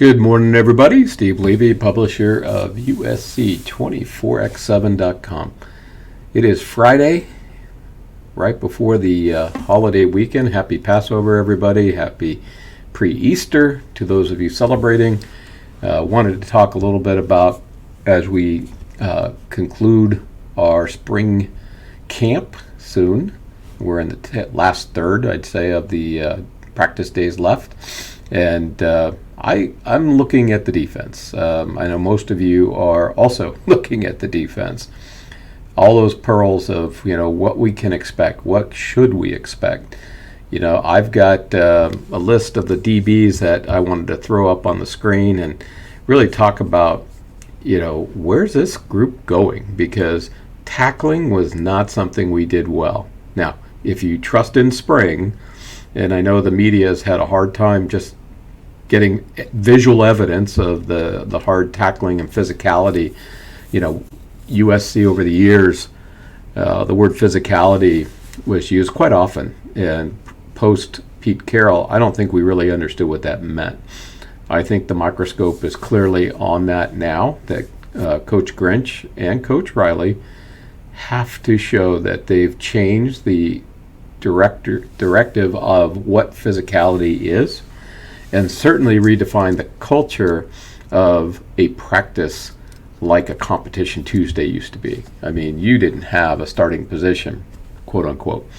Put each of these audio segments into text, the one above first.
Good morning, everybody. Steve Levy, publisher of USC24x7.com. It is Friday, right before the holiday weekend. Happy Passover, everybody. Happy pre-Easter to those of you celebrating. Wanted to talk a little bit about, as we conclude our spring camp soon. We're in the last third, I'd say, of the practice days left. And I'm looking at the defense. I know most of you are also looking at the defense. All those pearls of, what we can expect. What should we expect? I've got a list of the DBs that I wanted to throw up on the screen and really talk about, where's this group going? Because tackling was not something we did well. Now, if you trust in spring, and I know the media has had a hard time just getting visual evidence of the hard tackling and physicality. USC over the years, the word physicality was used quite often. And post Pete Carroll, I don't think we really understood what that meant. I think the microscope is clearly on that now, that Coach Grinch and Coach Riley have to show that they've changed the directive of what physicality is, and certainly redefine the culture of a practice like a competition Tuesday used to be. I mean, you didn't have a starting position, quote unquote,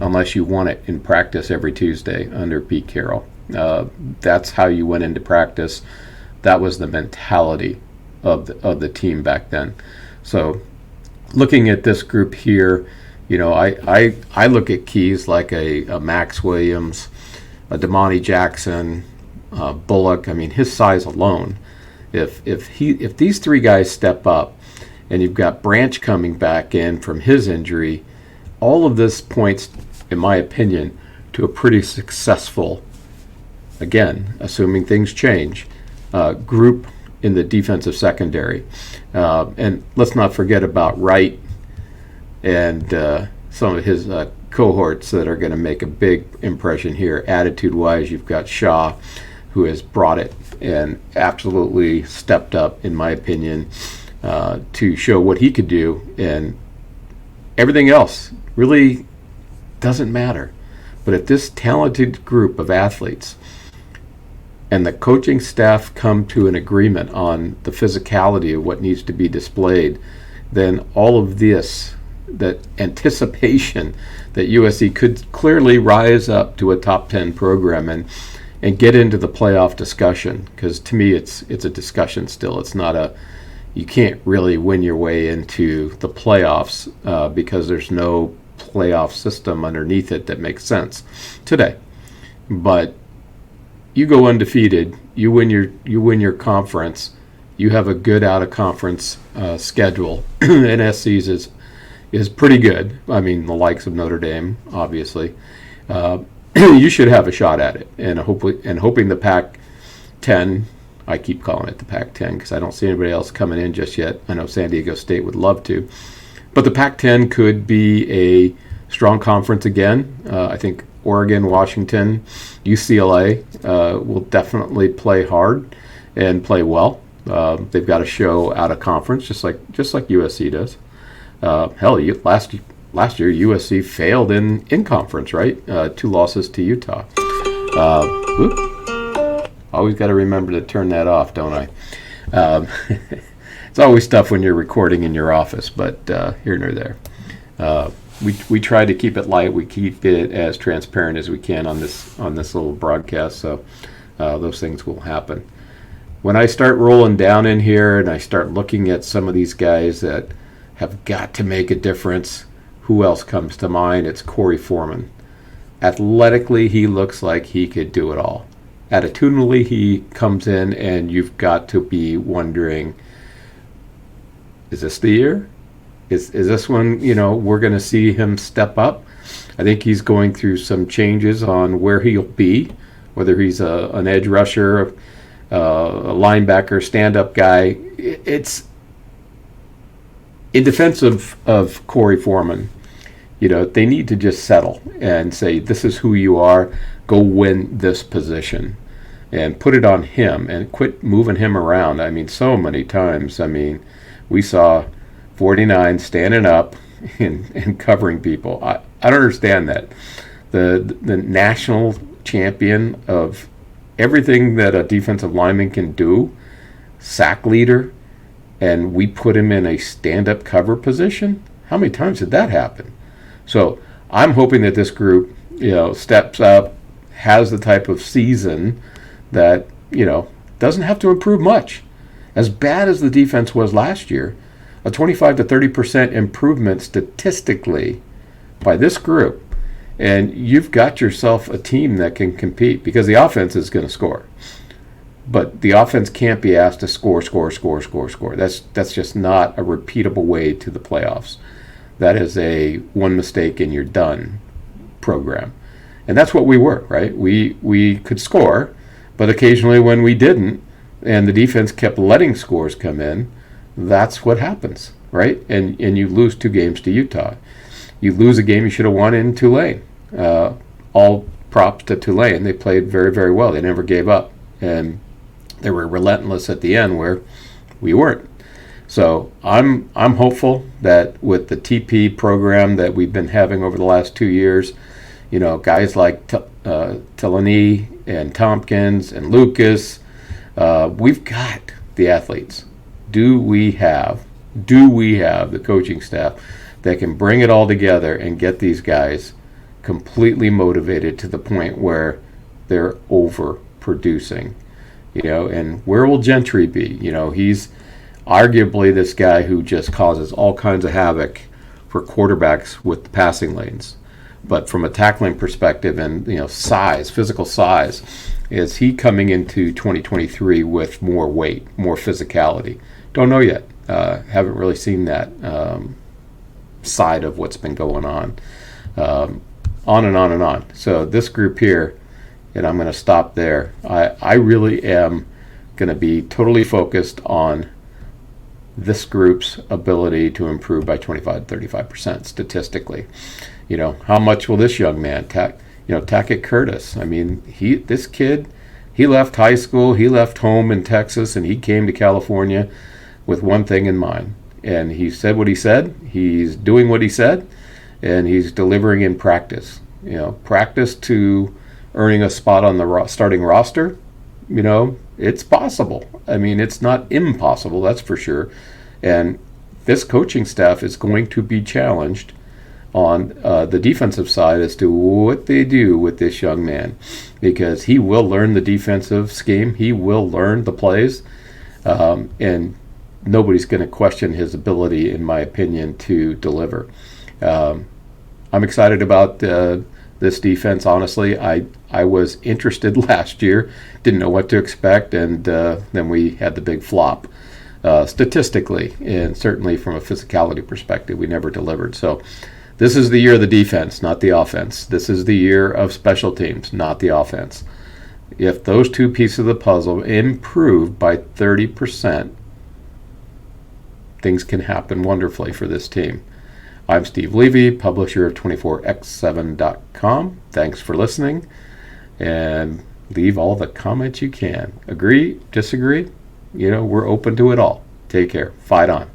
unless you won it in practice every Tuesday under Pete Carroll. That's how you went into practice. That was the mentality of the team back then. So looking at this group here, I look at keys like a Max Williams, a Damani Jackson, Bullock. I mean, his size alone. If these three guys step up, and you've got Branch coming back in from his injury, all of this points, in my opinion, to a pretty successful, again, assuming things change, group in the defensive secondary. And let's not forget about Wright and some of his cohorts that are going to make a big impression here. Attitude-wise, you've got Shaw, who has brought it and absolutely stepped up, in my opinion, to show what he could do. And everything else really doesn't matter. But if this talented group of athletes and the coaching staff come to an agreement on the physicality of what needs to be displayed, then all of this, that anticipation that USC could clearly rise up to a top 10 program and get into the playoff discussion, because to me it's a discussion still. It's not you can't really win your way into the playoffs because there's no playoff system underneath it that makes sense today. But you go undefeated, you win your conference, you have a good out of conference schedule. NSC's is pretty good. I mean, the likes of Notre Dame, obviously. You should have a shot at it, and hoping the Pac-10. I keep calling it the Pac-10 because I don't see anybody else coming in just yet. I know San Diego State would love to, but the Pac-10 could be a strong conference again. I think Oregon, Washington, UCLA will definitely play hard and play well. They've got to show out of conference, just like USC does. Hell, last year USC failed in conference, right? 2 losses to Utah. Always got to remember to turn that off, don't I? It's always tough when you're recording in your office, but here nor there. We try to keep it light. We keep it as transparent as we can on this little broadcast, so those things will happen. When I start rolling down in here and I start looking at some of these guys that have got to make a difference, who else comes to mind? It's Corey Foreman. Athletically, he looks like he could do it all. Attitudinally, he comes in and you've got to be wondering, is this the year? Is this when, we're going to see him step up? I think he's going through some changes on where he'll be, whether he's an edge rusher, a linebacker, stand-up guy. It's in defense of Corey Foreman. They need to just settle and say, this is who you are. Go win this position. and put it on him and quit moving him around. I mean, so many times. I mean, we saw 49 standing up and covering people. I don't understand that. The national champion of everything that a defensive lineman can do, sack leader, and we put him in a stand-up cover position? How many times did that happen? So I'm hoping that this group, steps up, has the type of season that, doesn't have to improve much. As bad as the defense was last year, a 25 to 30% improvement statistically by this group, and you've got yourself a team that can compete, because the offense is going to score. But the offense can't be asked to score. That's just not a repeatable way to the playoffs. That is a one mistake and you're done program. And that's what we were, right? We could score, but occasionally when we didn't, and the defense kept letting scores come in, that's what happens, right? And you lose 2 games to Utah. You lose a game you should have won in Tulane. All props to Tulane. They played very, very well. They never gave up. And they were relentless at the end where we weren't. So I'm hopeful that with the TP program that we've been having over the last 2 years, guys like Tillany and Tompkins and Lucas, we've got the athletes. Do we have the coaching staff that can bring it all together and get these guys completely motivated to the point where they're overproducing? And where will Gentry be? He's arguably this guy who just causes all kinds of havoc for quarterbacks with the passing lanes. But from a tackling perspective and, size, physical size, is he coming into 2023 with more weight, more physicality? Don't know yet. Haven't really seen that side of what's been going on. On and on and on. So this group here, and I'm going to stop there. I really am going to be totally focused on this group's ability to improve by 25 to 35% statistically. How much will this young man, Tackett Curtis? I mean, this kid, he left high school, he left home in Texas, and he came to California with one thing in mind. And he said what he said, he's doing what he said, and he's delivering in practice. Practice to earning a spot on the starting roster, it's possible. I mean, it's not impossible, that's for sure. And this coaching staff is going to be challenged on the defensive side as to what they do with this young man, because he will learn the defensive scheme, he will learn the plays, and nobody's going to question his ability, in my opinion, to deliver. I'm excited about this defense, honestly. I was interested last year, didn't know what to expect, and then we had the big flop. Statistically, and certainly from a physicality perspective, we never delivered. So this is the year of the defense, not the offense. This is the year of special teams, not the offense. If those 2 pieces of the puzzle improve by 30%, things can happen wonderfully for this team. I'm Steve Levy, publisher of 24x7.com. Thanks for listening, and leave all the comments you can. Agree, disagree, we're open to it all. Take care. Fight on.